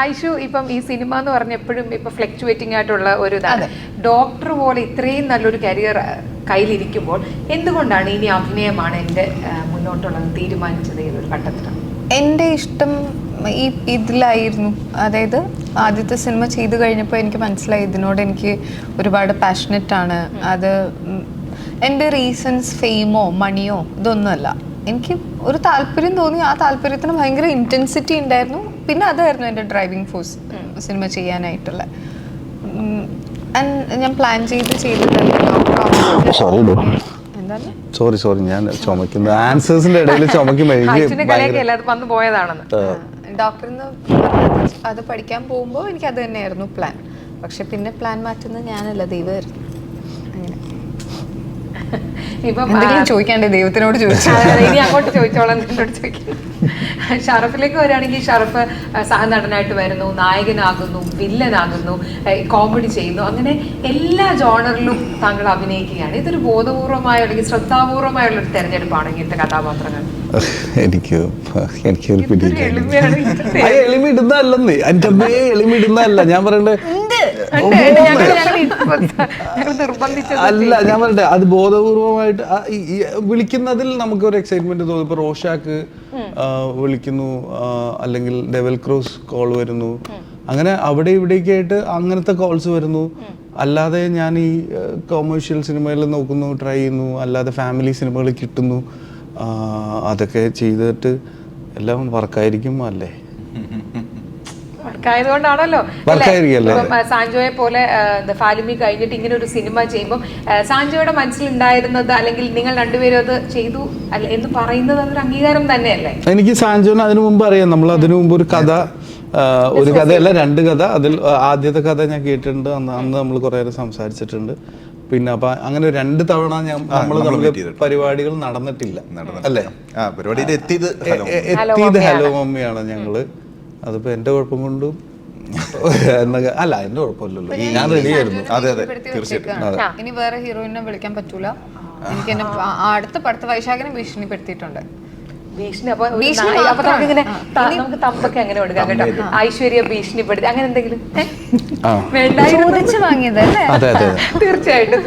ഐഷു ഇപ്പം ഈ സിനിമ എന്ന് പറഞ്ഞ എപ്പോഴും ഇപ്പൊ ഫ്ലക്ച്വേറ്റിംഗ് ആയിട്ടുള്ള ഒരു ഇതാണ്. ഡോക്ടർ പോലെ ഇത്രയും നല്ലൊരു കരിയർ കയ്യിലിരിക്കുമ്പോൾ എന്തുകൊണ്ടാണ് ഇനി അഭിനയമാണ് എൻ്റെ മുന്നോട്ടുള്ളത് തീരുമാനിച്ചത് ഒരു ഘട്ടത്തിലാണ്? എൻ്റെ ഇഷ്ടം ഈ ഇതിലായിരുന്നു. അതായത് ആദ്യത്തെ സിനിമ ചെയ്തു കഴിഞ്ഞപ്പോൾ എനിക്ക് മനസ്സിലായി ഇതിനോട് എനിക്ക് ഒരുപാട് പാഷനറ്റ് ആണ്. അത് എൻ്റെ റീസൺസ് ഫെയിമോ മണിയോ ഇതൊന്നുമല്ല. എനിക്ക് ഒരു താല്പര്യം തോന്നി, ആ താല്പര്യത്തിന് ഭയങ്കര ഇൻറ്റൻസിറ്റി ഉണ്ടായിരുന്നു. പിന്നെ അതായിരുന്നു എൻ്റെ ഡ്രൈവിംഗ് ഫോഴ്സ് സിനിമ ചെയ്യാനായിട്ടുള്ള. ഞാൻ പ്ലാൻ ചെയ്തിട്ടുണ്ട് സോറി ഞാൻ ചുമക്കുന്ന ആൻസേഴ്സിന്റെ ഇടയിൽ ഡോക്ടറിന് അത് പഠിക്കാൻ പോകുമ്പോൾ എനിക്ക് അത് തന്നെയായിരുന്നു പ്ലാൻ. പക്ഷെ പിന്നെ പ്ലാൻ മാറ്റുന്നത് ഞാനല്ല, ദൈവമായിരുന്നു. അങ്ങനെ ഇപ്പം ചോദിക്കാണ്ടേ ദൈവത്തിനോട് ഇനി അങ്ങോട്ട് ചോദിച്ചോളാം, എന്നോട് ചോദിക്കാം. ഷറഫിലേക്ക് വരികയാണെങ്കിൽ ഷറഫ് സഹനടനായിട്ട് വരുന്നു, നായകനാകുന്നു, വില്ലനാകുന്നു, കോമഡി ചെയ്യുന്നു, അങ്ങനെ എല്ലാ ജോണറിലും താങ്കൾ അഭിനയിക്കുകയാണ്. ഇതൊരു ബോധപൂർവമായ അല്ലെങ്കിൽ ശ്രദ്ധാപൂർവമായുള്ള ഒരു തെരഞ്ഞെടുപ്പാണ് ഇങ്ങനത്തെ കഥാപാത്രങ്ങൾ? എനിക്കൊരു എളിമിടുന്നല്ലെന്ന് എൻ്റെ അമ്മയെ എളിമിടുന്നല്ല ഞാൻ പറയണ്ടേ. അല്ല ഞാൻ പറയട്ടെ, അത് ബോധപൂർവമായിട്ട് വിളിക്കുന്നതിൽ നമുക്കൊരു എക്സൈറ്റ്മെന്റ് തോന്നും. ഇപ്പൊ റോഷാക്ക് വിളിക്കുന്നു, അല്ലെങ്കിൽ ഡെവൽ ക്രോസ് കോൾ വരുന്നു, അങ്ങനെ അവിടെ ഇവിടേക്ക് ആയിട്ട് അങ്ങനത്തെ കോൾസ് വരുന്നു. അല്ലാതെ ഞാൻ ഈ കൊമേഴ്ഷ്യൽ സിനിമയിൽ നോക്കുന്നു, ട്രൈ ചെയ്യുന്നു, അല്ലാതെ ഫാമിലി സിനിമകൾ കിട്ടുന്നു. അതൊക്കെ ചെയ്തിട്ട് എല്ലാം വർക്കായിരിക്കും അല്ലേ? ആയതുകൊണ്ടാണല്ലോ സാൻജോയെ പോലെ ഫാലിമി കഴിഞ്ഞിട്ട് ഇങ്ങനെ ഒരു സിനിമ ചെയ്യുമ്പോൾ സാൻജോയുടെ മനസ്സിലുണ്ടായിരുന്നത് അല്ലെങ്കിൽ നിങ്ങൾ രണ്ടുപേരും അത് ചെയ്തു എന്ന് പറയുന്നത് അതൊരു അംഗീകാരം തന്നെയല്ലേ? എനിക്ക് സാൻജോനെ അതിനു മുമ്പ് അറിയാം. നമ്മൾ അതിനു മുമ്പ് ഒരു കഥയല്ല 2 കഥ. അതിൽ ആദ്യത്തെ കഥ ഞാൻ കേട്ടിട്ടുണ്ട്. അന്ന് നമ്മൾ കുറെ നേരം സംസാരിച്ചിട്ടുണ്ട്. പിന്നെ അപ്പൊ അങ്ങനെ 2 തവണ നമ്മൾ പരിപാടികൾ നടന്നിട്ടില്ല അല്ലേ? എത്തിയത് ഹലോ മമ്മിയാണ് ഞങ്ങള്. അതിപ്പോ എന്റെ കുഴപ്പം കൊണ്ടും അല്ല, എന്റെ കുഴപ്പമില്ലല്ലോ, ഞാൻ റെഡിയായിരുന്നു. അതെ തീർച്ചയായിട്ടും. ഇനി വേറെ ഹീറോയിനെ വിളിക്കാൻ പറ്റൂല. എനിക്ക് എന്നെ അടുത്ത വൈശാഖിനെ ഭീഷണിപ്പെടുത്തിയിട്ടുണ്ട്. നമുക്ക് തമ്പൊക്കെ അങ്ങനെ കൊടുക്കാം കേട്ടോ. ഐശ്വര്യ ഭീഷണിപ്പെടുത്തി അങ്ങനെ എന്തെങ്കിലും ചോദിച്ചു വാങ്ങിയതല്ലേ? തീർച്ചയായിട്ടും.